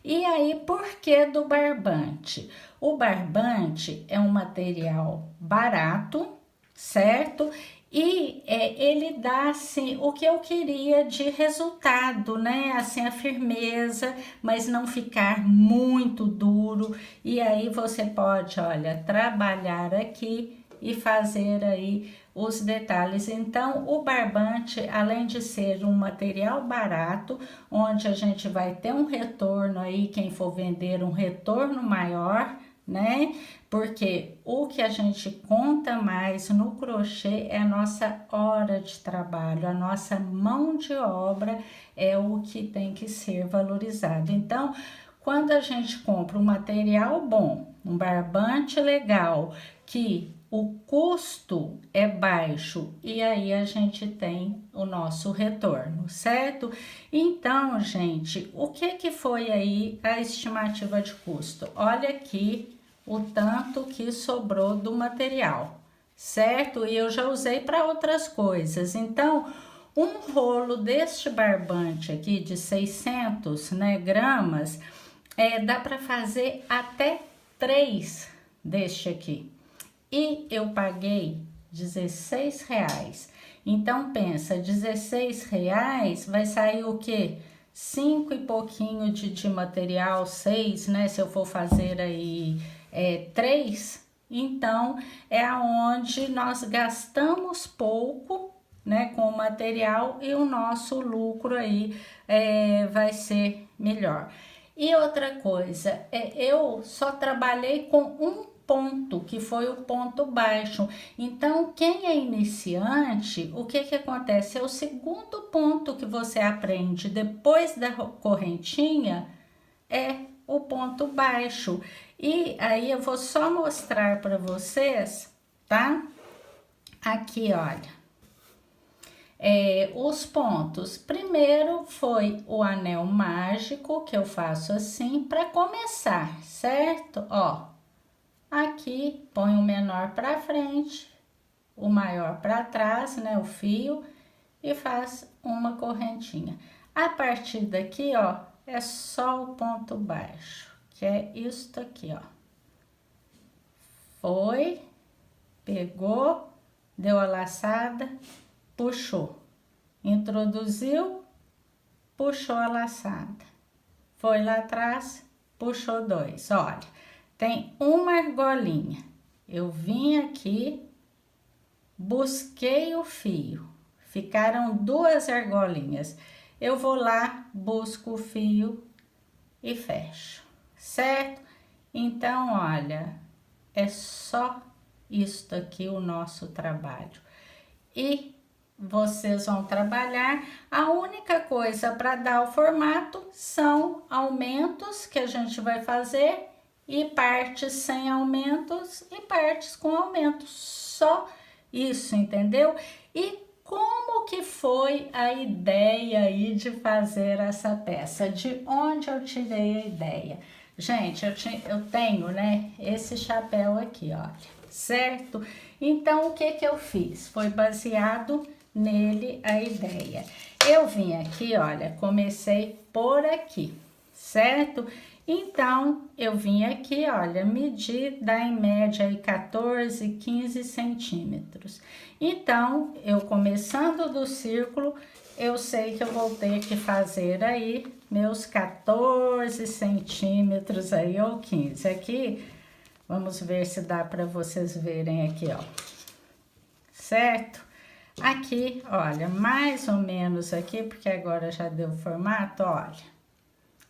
E aí, por que do barbante? O barbante é um material barato, certo? E ele dá, assim, o que eu queria de resultado, né? Assim, a firmeza, mas não ficar muito duro. E aí, você pode, olha, trabalhar aqui e fazer aí os detalhes. Então, o barbante, além de ser um material barato, onde a gente vai ter um retorno aí, quem for vender, um retorno maior, né? Porque o que a gente conta mais no crochê é a nossa hora de trabalho, a nossa mão de obra é o que tem que ser valorizado. Então, quando a gente compra um material bom, um barbante legal, que o custo é baixo e aí a gente tem o nosso retorno, certo? Então, gente, o que foi aí a estimativa de custo? Olha aqui o tanto que sobrou do material, certo? E eu já usei para outras coisas. Então, um rolo deste barbante aqui de 600, né, gramas, dá para fazer até 3 deste aqui. E eu paguei R$16. Então, pensa, R$16 vai sair o quê? 5 e pouquinho de material, 6, né? Se eu for fazer aí 3, então é aonde nós gastamos pouco, né? Com o material e o nosso lucro aí vai ser melhor. E outra coisa, eu só trabalhei com um ponto, que foi o ponto baixo. Então, quem é iniciante, o que acontece? É o segundo ponto que você aprende depois da correntinha, é o ponto baixo. E aí eu vou só mostrar para vocês, tá? Aqui, olha. Os pontos. Primeiro foi o anel mágico, que eu faço assim para começar, certo? Ó. Aqui, põe o menor para frente, o maior para trás, né, o fio, e faz uma correntinha. A partir daqui, ó, é só o ponto baixo, que é isto aqui, ó. Foi, pegou, deu a laçada, puxou, introduziu, puxou a laçada, foi lá atrás, puxou 2, olha. Tem uma argolinha, eu vim aqui, busquei o fio, ficaram 2 argolinhas, eu vou lá, busco o fio e fecho, certo? Então, olha, é só isto aqui o nosso trabalho. E vocês vão trabalhar, a única coisa para dar o formato são aumentos que a gente vai fazer, e partes sem aumentos e partes com aumentos, só isso, entendeu? E como que foi a ideia aí de fazer essa peça? De onde eu tirei a ideia? Gente, eu tenho, né, esse chapéu aqui, olha, certo? Então, o que que eu fiz? Foi baseado nele a ideia. Eu vim aqui, olha, comecei por aqui, certo? Então, eu vim aqui, olha, medir, dá em média aí 14, 15 centímetros. Então, eu começando do círculo, eu sei que eu vou ter que fazer aí meus 14 centímetros aí, ou 15. Aqui, vamos ver se dá para vocês verem aqui, ó. Certo? Aqui, olha, mais ou menos aqui, porque agora já deu formato, olha.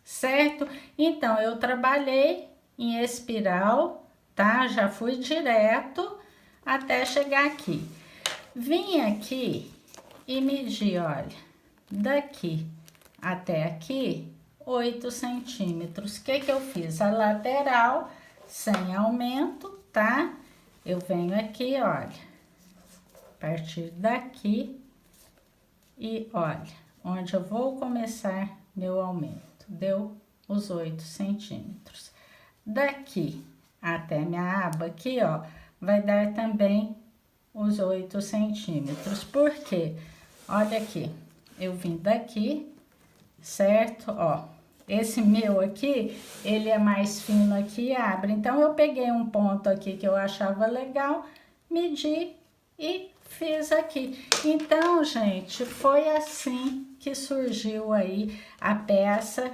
Certo? Então, eu trabalhei em espiral, tá? Já fui direto até chegar aqui. Vim aqui e medi, olha, daqui até aqui, 8 centímetros. O que que eu fiz? A lateral, sem aumento, tá? Eu venho aqui, olha, a partir daqui e olha, onde eu vou começar meu aumento. Deu os 8 centímetros. Daqui até minha aba aqui, ó, vai dar também os 8 centímetros. Por quê? Olha aqui, eu vim daqui, certo? Ó, esse meu aqui, ele é mais fino aqui e abre. Então, eu peguei um ponto aqui que eu achava legal, medi e fiz aqui. Então, gente, foi assim que surgiu aí a peça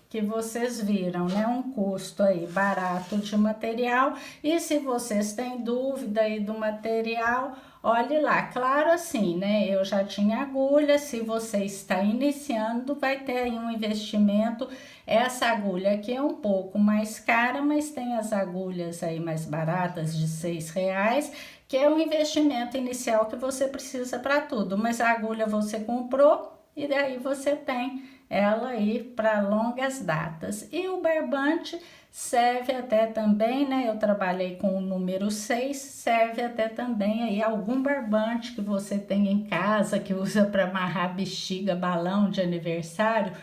que vocês viram, né? Um custo aí barato de material. E se vocês têm dúvida aí do material, olhe lá. Claro, assim, né? Eu já tinha agulha. Se você está iniciando, vai ter aí um investimento. Essa agulha aqui é um pouco mais cara, mas tem as agulhas aí mais baratas de R$6, que é um investimento inicial que você precisa para tudo. Mas a agulha você comprou e daí você tem ela aí para longas datas. E o barbante serve até também, né? Eu trabalhei com o número 6, serve até também aí algum barbante que você tem em casa, que usa para amarrar bexiga, balão de aniversário,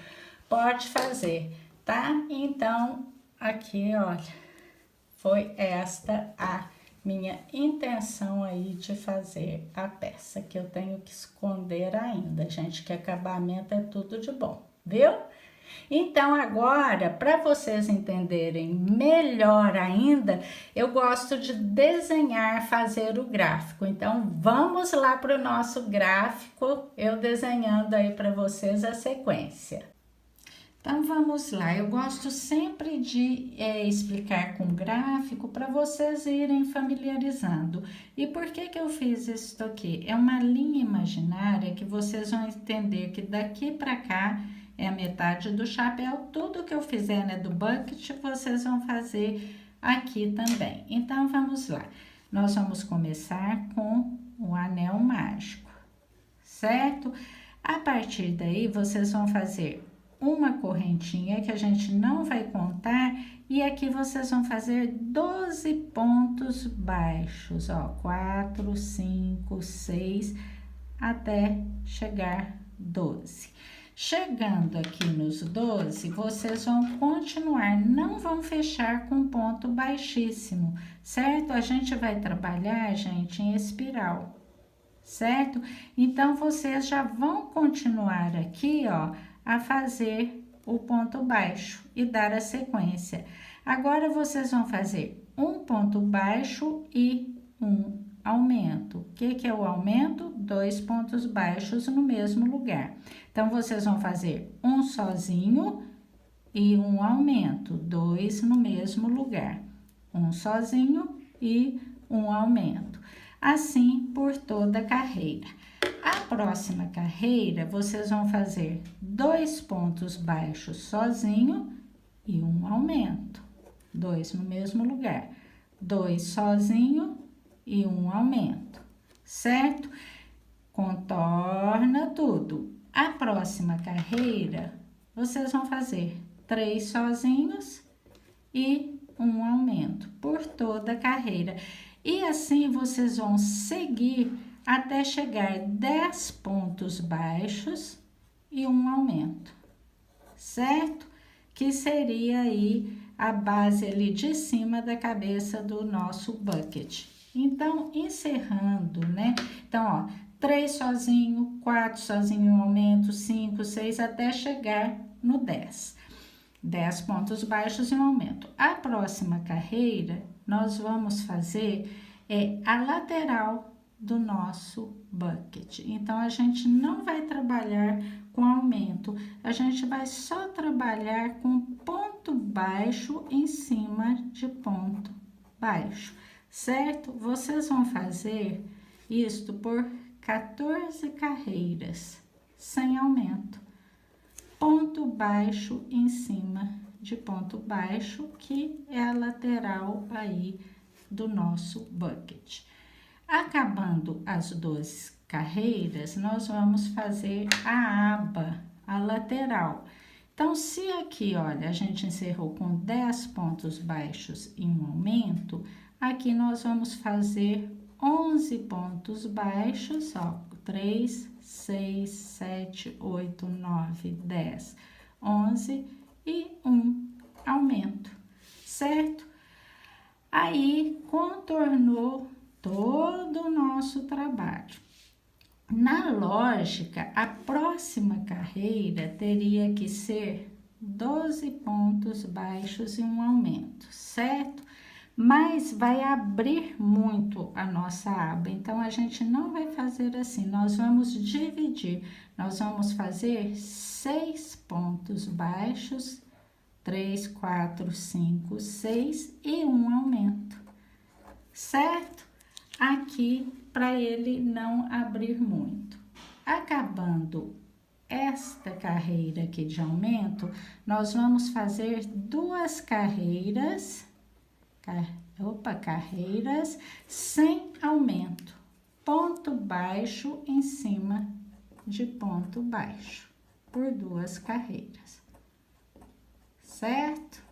pode fazer, tá? Então, aqui, olha, foi esta a minha intenção aí de fazer a peça, que eu tenho que esconder ainda, gente, que acabamento é tudo de bom, viu? Então, agora, para vocês entenderem melhor ainda, eu gosto de desenhar, fazer o gráfico. Então, vamos lá para o nosso gráfico, eu desenhando aí para vocês a sequência. Então, vamos lá. Eu gosto sempre de explicar com gráfico para vocês irem familiarizando. E por que que eu fiz isso aqui? É uma linha imaginária que vocês vão entender que daqui para cá é a metade do chapéu. Tudo que eu fizer, né, do bucket, vocês vão fazer aqui também. Então, vamos lá. Nós vamos começar com o anel mágico, certo? A partir daí, vocês vão fazer uma correntinha que a gente não vai contar, e aqui vocês vão fazer 12 pontos baixos, ó, 4, 5, 6, até chegar 12. Chegando aqui nos 12, vocês vão continuar, não vão fechar com ponto baixíssimo, certo? A gente vai trabalhar, gente, em espiral, certo? Então, vocês já vão continuar aqui, ó, a fazer o ponto baixo e dar a sequência. Agora, vocês vão fazer um ponto baixo e um aumento. O que que é o aumento? 2 pontos baixos no mesmo lugar. Então, vocês vão fazer um sozinho e um aumento, 2 no mesmo lugar. Um sozinho e um aumento. Assim, por toda a carreira. A próxima carreira, vocês vão fazer 2 pontos baixos sozinho e um aumento. 2 no mesmo lugar. 2 sozinho e um aumento, certo? Contorna tudo. A próxima carreira, vocês vão fazer 3 sozinhos e um aumento por toda a carreira. E assim vocês vão seguir até chegar 10 pontos baixos e um aumento, certo? Que seria aí a base ali de cima da cabeça do nosso bucket. Então, encerrando, né? Então, ó, 3 sozinho, 4 sozinho, um aumento, 5, 6, até chegar no 10. 10 pontos baixos e um aumento. A próxima carreira, nós vamos fazer a lateral do nosso bucket. Então, a gente não vai trabalhar com aumento, a gente vai só trabalhar com ponto baixo em cima de ponto baixo, certo? Vocês vão fazer isto por 14 carreiras, sem aumento. Ponto baixo em cima de ponto baixo, que é a lateral aí do nosso bucket. Acabando as 12 carreiras, nós vamos fazer a aba, a lateral. Então, se aqui, olha, a gente encerrou com 10 pontos baixos e um aumento, aqui nós vamos fazer 11 pontos baixos, ó, 3, 6, 7, 8, 9, 10, 11 e um aumento, certo? Aí, contornou todo o nosso trabalho. Na lógica, a próxima carreira teria que ser 12 pontos baixos e um aumento, certo? Mas vai abrir muito a nossa aba, então a gente não vai fazer assim, nós vamos dividir, nós vamos fazer 6 pontos baixos, 3, 4, 5, 6 e um aumento, certo? Aqui, para ele não abrir muito. Acabando esta carreira aqui de aumento, nós vamos fazer 2 carreiras, carreiras sem aumento, ponto baixo em cima de ponto baixo, por 2 carreiras, certo?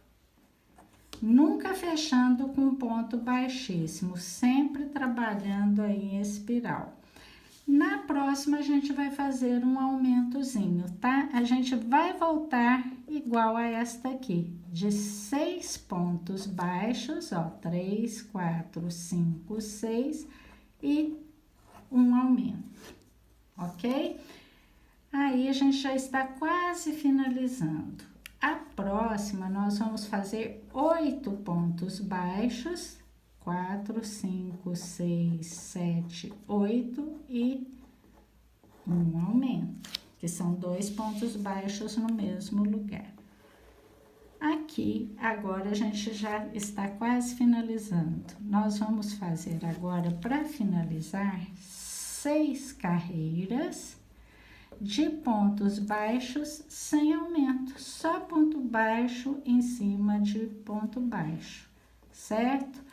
Nunca fechando com ponto baixíssimo, sempre trabalhando aí em espiral. Na próxima, a gente vai fazer um aumentozinho, tá? A gente vai voltar igual a esta aqui, de 6 pontos baixos, ó, 3, 4, 5, 6 e um aumento, ok? Aí, a gente já está quase finalizando. A próxima, nós vamos fazer 8 pontos baixos, 4, 5, 6, 7, 8 e um aumento, que são 2 pontos baixos no mesmo lugar. Aqui, agora, a gente já está quase finalizando. Nós vamos fazer agora, para finalizar, 6 carreiras de pontos baixos sem aumento, só ponto baixo em cima de ponto baixo, certo?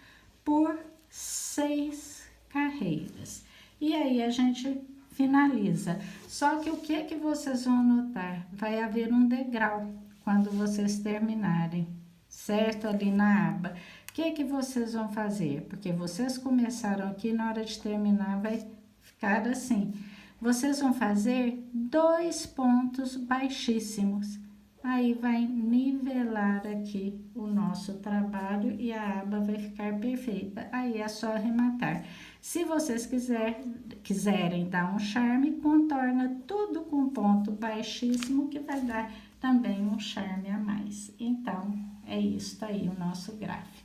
Por 6 carreiras. E aí a gente finaliza. Só que o que vocês vão notar? Vai haver um degrau quando vocês terminarem, certo? Ali na aba. O que vocês vão fazer? Porque vocês começaram aqui, na hora de terminar vai ficar assim. Vocês vão fazer 2 pontos baixíssimos. Aí vai nivelar aqui o nosso trabalho e a aba vai ficar perfeita. Aí é só arrematar. Se vocês quiserem dar um charme, contorna tudo com ponto baixíssimo, que vai dar também um charme a mais. Então, é isso aí o nosso gráfico.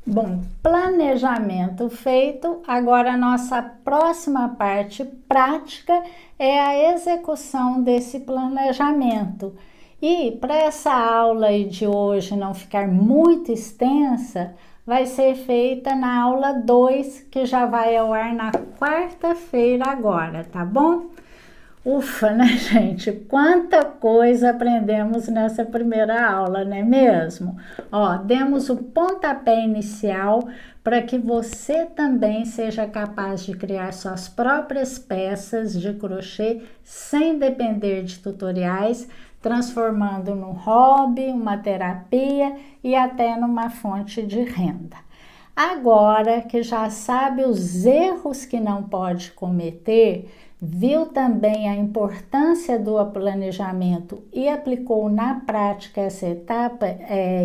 Bom, planejamento feito, agora a nossa próxima parte prática é a execução desse planejamento. E para essa aula aí de hoje não ficar muito extensa, vai ser feita na aula 2, que já vai ao ar na quarta-feira agora, tá bom? Ufa, né, gente? Quanta coisa aprendemos nessa primeira aula, não é mesmo? Ó, demos o pontapé inicial para que você também seja capaz de criar suas próprias peças de crochê sem depender de tutoriais, transformando num hobby, uma terapia e até numa fonte de renda. Agora que já sabe os erros que não pode cometer, viu também a importância do planejamento e aplicou na prática essa etapa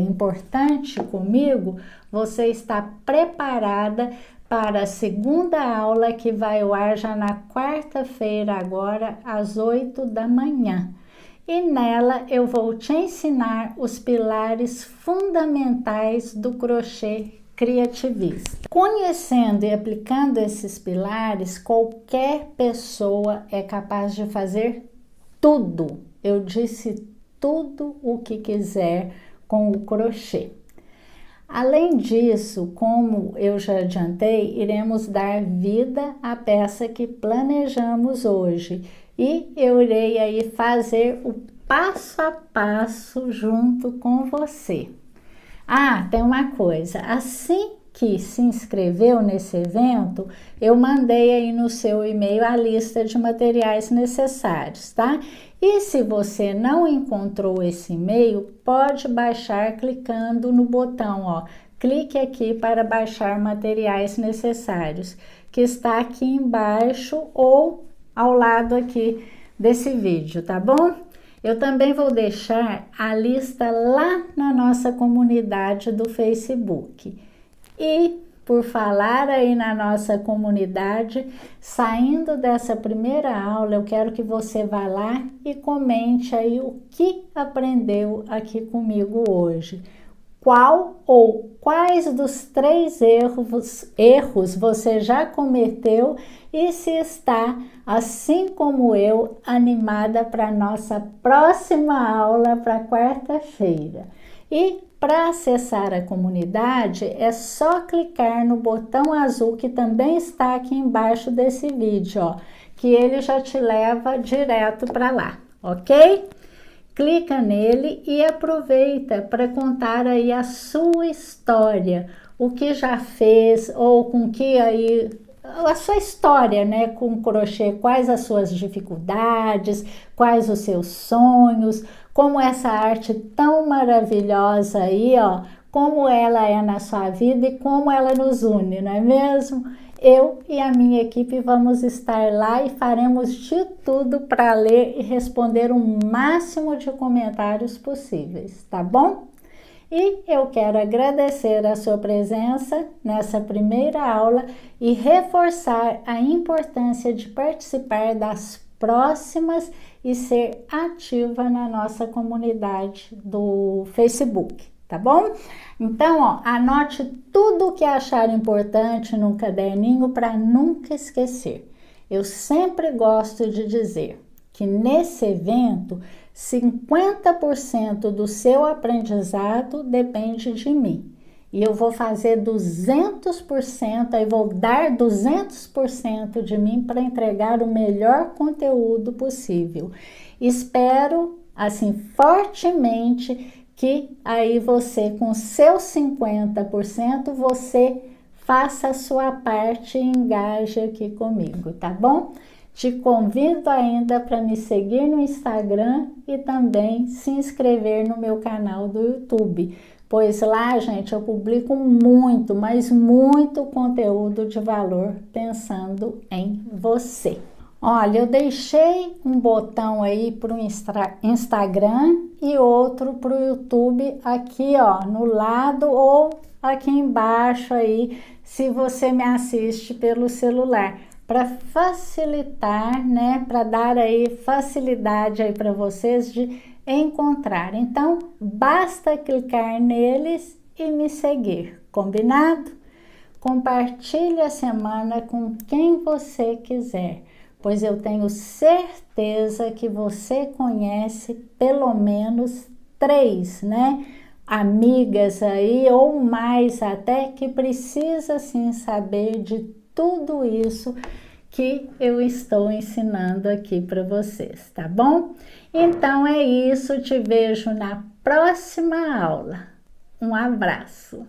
importante comigo, você está preparada para a segunda aula que vai ao ar já na quarta-feira, agora às 8 da manhã. E nela eu vou te ensinar os pilares fundamentais do crochê criativista. Conhecendo e aplicando esses pilares, qualquer pessoa é capaz de fazer tudo. Eu disse tudo o que quiser com o crochê. Além disso, como eu já adiantei, iremos dar vida à peça que planejamos hoje. E eu irei aí fazer o passo a passo junto com você. Ah, tem uma coisa, assim que se inscreveu nesse evento, eu mandei aí no seu e-mail a lista de materiais necessários, tá? E se você não encontrou esse e-mail, pode baixar clicando no botão, ó, clique aqui para baixar materiais necessários, que está aqui embaixo ou ao lado aqui desse vídeo, tá bom? Eu também vou deixar a lista lá na nossa comunidade do Facebook. E por falar aí na nossa comunidade, saindo dessa primeira aula, eu quero que você vá lá e comente aí o que aprendeu aqui comigo hoje. Qual ou quais dos 3 erros você já cometeu e se está, assim como eu, animada para a nossa próxima aula para quarta-feira. E para acessar a comunidade é só clicar no botão azul que também está aqui embaixo desse vídeo, ó, que ele já te leva direto para lá, ok? Clica nele e aproveita para contar aí a sua história, o que já fez ou com que aí a sua história, né, com crochê, quais as suas dificuldades, quais os seus sonhos, como essa arte tão maravilhosa aí, ó, como ela é na sua vida e como ela nos une, não é mesmo? Eu e a minha equipe vamos estar lá e faremos de tudo para ler e responder o máximo de comentários possíveis, tá bom? E eu quero agradecer a sua presença nessa primeira aula e reforçar a importância de participar das próximas e ser ativa na nossa comunidade do Facebook, tá bom? Então, ó, anote tudo o que achar importante num caderninho para nunca esquecer. Eu sempre gosto de dizer que nesse evento, 50% do seu aprendizado depende de mim. E eu vou fazer 200%, aí vou dar 200% de mim para entregar o melhor conteúdo possível. Espero, assim, fortemente que aí você, com seus 50%, você faça a sua parte e engaje aqui comigo, tá bom? Te convido ainda para me seguir no Instagram e também se inscrever no meu canal do YouTube, pois lá, gente, eu publico muito, mas muito conteúdo de valor pensando em você. Olha, eu deixei um botão aí para o Instagram e outro para o YouTube aqui, ó, no lado ou aqui embaixo aí, se você me assiste pelo celular, para facilitar, né, para dar aí facilidade aí para vocês de encontrar. Então, basta clicar neles e me seguir, combinado? Compartilhe a semana com quem você quiser, pois eu tenho certeza que você conhece pelo menos 3, né, amigas aí ou mais até que precisa sim saber de tudo isso que eu estou ensinando aqui para vocês, tá bom? Então é isso, te vejo na próxima aula. Um abraço!